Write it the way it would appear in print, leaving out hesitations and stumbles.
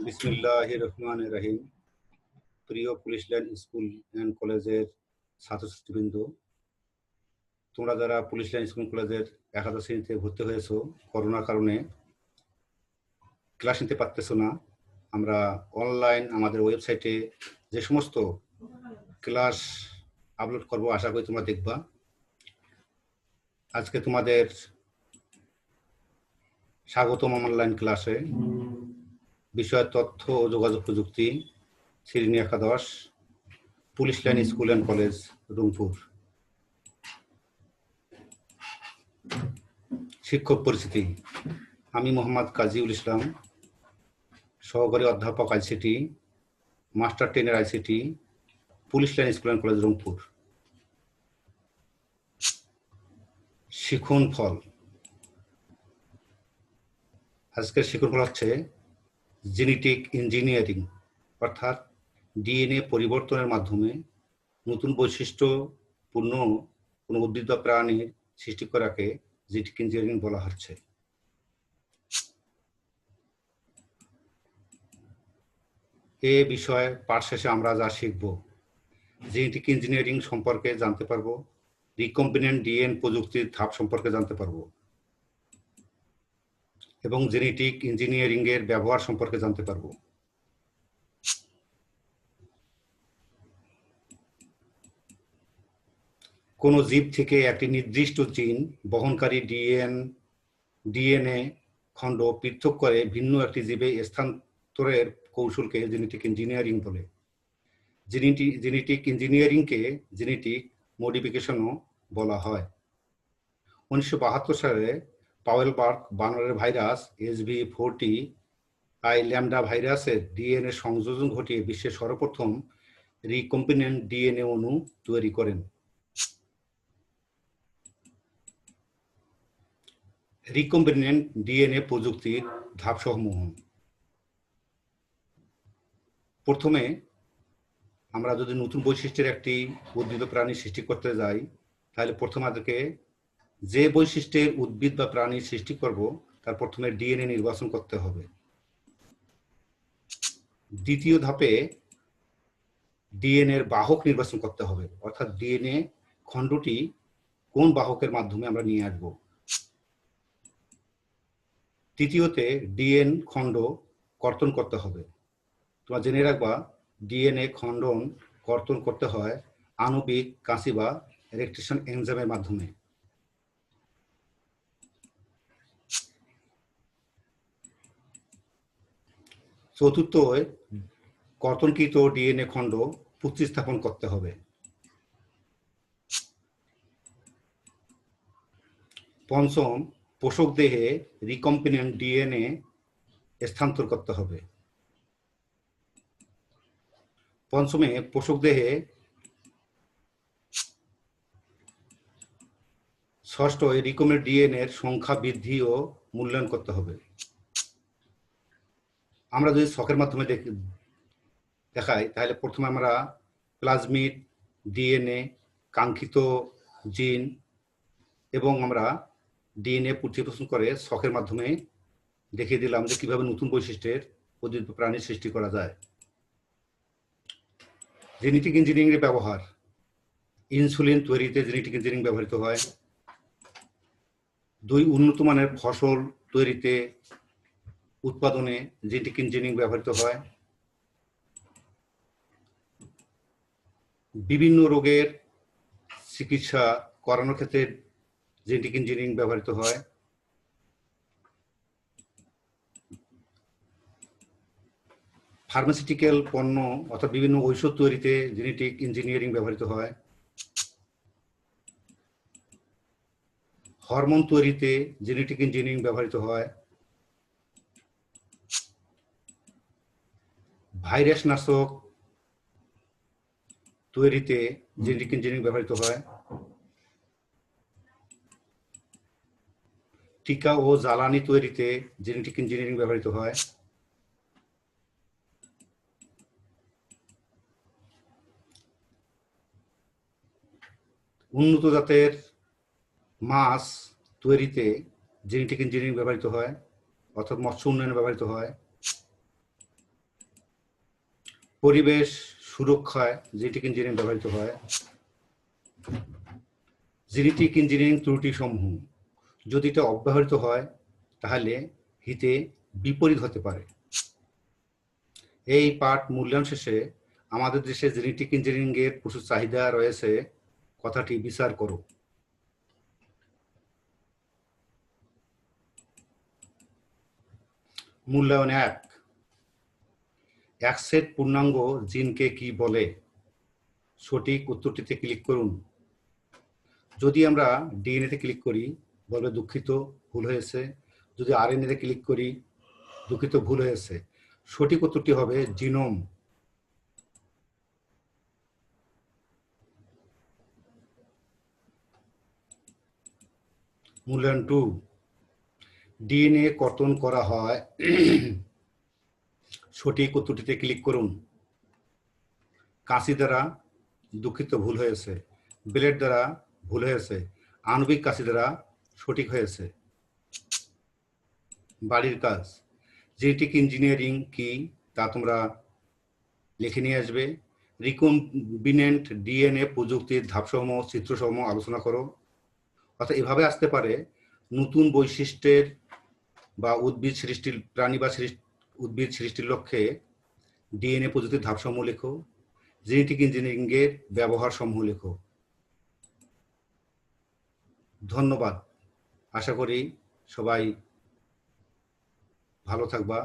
বিসমিল্লাহির রহমানির রহিম। প্রিয় পুলিশ লাইন স্কুল অ্যান্ড কলেজের ছাত্রছাত্রীবৃন্দ, তোমরা যারা পুলিশ লাইন স্কুল কলেজের একাদশ শ্রেণীতে ভর্তি হয়েছো, করোনার কারণে ক্লাস নিতে পারতেছো না। আমরা অনলাইন আমাদের ওয়েবসাইটে যে সমস্ত ক্লাস আপলোড করব, আশা করি তোমরা দেখবা। আজকে তোমাদের স্বাগতম অনলাইন ক্লাসে। বিষয় তথ্য ও যোগাযোগ প্রযুক্তি, শ্রেণী একাদশ, police line school and college, Rangpur. শিক্ষক পরিচিতি। আমি মোহাম্মদ কাজীউল ইসলাম, সহকারী অধ্যাপক ICT, master trainer ICT, police line school and college, Rangpur. শিখন ফল। আজকের শিখন ফল হচ্ছে জেনেটিক ইঞ্জিনিয়ারিং, অর্থাৎ ডিএনএ পরিবর্তনের মাধ্যমে নতুন বৈশিষ্ট্যপূর্ণ কোনো উদ্ভিদ বা প্রাণীর সৃষ্টি করাকে জেনেটিক ইঞ্জিনিয়ারিং বলা হচ্ছে। এ বিষয়ে পাঠ শেষে আমরা যা শিখব: জেনেটিক ইঞ্জিনিয়ারিং সম্পর্কে জানতে পারবো, রিকম্বিনেন্ট ডিএনএ প্রযুক্তির ধাপ সম্পর্কে জানতে পারবো এবং জেনেটিক ইঞ্জিনিয়ারিং এর ব্যবহার সম্পর্কে জানতে পারবো। কোন জীব থেকে একটি নির্দিষ্ট জিন বহনকারী ডিএনএ খণ্ড পৃথক করে ভিন্ন একটি জীবে স্থানান্তরের কৌশলকে জেনেটিক ইঞ্জিনিয়ারিং বলে। জেনেটিক ইঞ্জিনিয়ারিংকে জেনেটিক মডিফিকেশনও বলা হয়। 1972 সালে পাওয়েলবার্গ বানরের ভাইরাস HB40 ল্যাম্ডা ভাইরাসের ডিএনএ সংযোজন ঘটিয়ে বিশ্বের সর্বপ্রথম রিকম্বিনেন্ট ডিএনএ অণু তৈরি করেন। রিকম্বিনেন্ট ডিএনএ প্রযুক্তির ধাপসমূহ। প্রথমে আমরা যদি নতুন বৈশিষ্ট্যের একটি উদ্ভিদ বা প্রাণী সৃষ্টি করতে যাই, তাহলে প্রথমে আমাদেরকে যে বৈশিষ্ট্যের উদ্ভিদ বা প্রাণী সৃষ্টি করব তার প্রথমে ডিএনএ নির্বাচন করতে হবে। দ্বিতীয় ধাপে ডিএনএ এর বাহক নির্বাচন করতে হবে, অর্থাৎ ডিএনএ খণ্ডটি কোন বাহকের মাধ্যমে আমরা নিয়ে আসব। তৃতীয়তে ডিএনএ খণ্ড কর্তন করতে হবে। তোমরা জেনে রাখবা, ডিএনএ খণ্ডন কর্তন করতে হয় আণবিক কাঁচি বা রেক্টেশন এনজাইমের মাধ্যমে। চতুর্থ, কর্তনকৃত ডিএনএ খণ্ড প্রতিস্থাপন করতে হবে। পঞ্চম, পোষক দেহে রিকম্বিনেন্ট ডিএনএ স্থানান্তর করতে হবে। পঞ্চমে পোষক দেহে ষষ্ঠ, রিকম্বিনেন্ট ডিএনএ এর সংখ্যা বৃদ্ধি ও মূল্যায়ন করতে হবে। আমরা যদি ছকের মাধ্যমে দেখাই, তাহলে প্রথমে আমরা প্লাজমিড ডিএনএ, কাঙ্ক্ষিত জিন এবং আমরা ডিএনএ পর্যবেক্ষণ করে ছকের মাধ্যমে দেখিয়ে দিলাম যে কিভাবে নতুন বৈশিষ্ট্যের উদ্ভিদ প্রাণীর সৃষ্টি করা যায়। জেনেটিক ইঞ্জিনিয়ারিং এর ব্যবহার। ইনসুলিন তৈরিতে জেনেটিক ইঞ্জিনিয়ারিং ব্যবহৃত হয়। 2, উন্নত মানের ফসল তৈরিতে উৎপাদনে জেনেটিক ইঞ্জিনিয়ারিং ব্যবহৃত হয়। বিভিন্ন রোগের চিকিৎসা করানোর ক্ষেত্রে জেনেটিক ইঞ্জিনিয়ারিং ব্যবহৃত হয়। ফার্মাসিউটিক্যাল পণ্য অর্থাৎ বিভিন্ন ঔষধ তৈরিতে জেনেটিক ইঞ্জিনিয়ারিং ব্যবহৃত হয়। হরমোন তৈরিতে জেনেটিক ইঞ্জিনিয়ারিং ব্যবহৃত হয়। ভাইরাস নাশক তৈরিতে জেনেটিক ইঞ্জিনিয়ারিং ব্যবহৃত হয়। টিকা ও জ্বালানি তৈরিতে জেনেটিক ইঞ্জিনিয়ারিং ব্যবহৃত হয়। উন্নত জাতের মাছ তৈরিতে জেনেটিক ইঞ্জিনিয়ারিং ব্যবহৃত হয়, অর্থাৎ মৎস্য উন্নয়নে ব্যবহৃত হয়। পরিবেশ সুরক্ষায় জেনেটিক ইঞ্জিনিয়ারিং ব্যবহৃত হয়। জেনেটিক ইঞ্জিনিয়ারিং ত্রুটি সমূহ যদি এটা অব্যাহত হয় তাহলে হিতে বিপরীত হতে পারে। এই পাঠ মূল্যায়ন শেষে আমাদের দেশে জেনেটিক ইঞ্জিনিয়ারিং এর প্রচুর চাহিদা রয়েছে কথাটি বিচার করো। মূল্যায়ন 1, এক সেট পূর্ণাঙ্গ জিনকে কি বলে? সঠিক উত্তরটিতে ক্লিক করুন। যদি আমরা ডিএনএ তে ক্লিক করি বলবে দুঃখিত ভুল হয়েছে। যদি আরএনএ তে ক্লিক করি দুঃখিত ভুল হয়েছে। সঠিক উত্তরটি হবে জিনোম। মূল্যায়ন 2, ডিএনএ কর্তন করা হয় সঠিক উত্তরটিতে ক্লিক করুন। কাঁচি দ্বারা দুঃখিত ভুল হয়েছে। ব্লেড দ্বারা ভুল হয়েছে। আণবিক কাঁচি দ্বারা সঠিক হয়েছে। বাড়ির কাজ, জেনেটিক ইঞ্জিনিয়ারিং কি তা তোমরা লিখে নিয়ে আসবে। রিকম্বিনেন্ট ডিএনএ প্রযুক্তির ধাপসমূহ চিত্রসমূহ আলোচনা করো। অর্থাৎ এভাবে আসতে পারে নতুন বৈশিষ্ট্যের বা উদ্ভিদ সৃষ্টির প্রাণী বা উদ্ভিদ সৃষ্টির লক্ষ্যে ডিএনএ প্রযুক্তির ধাপসমূহ লেখো। জেনেটিক ইঞ্জিনিয়ারিং এর ব্যবহার সমূহ লেখো। ধন্যবাদ। আশা করি সবাই ভালো থাকবা।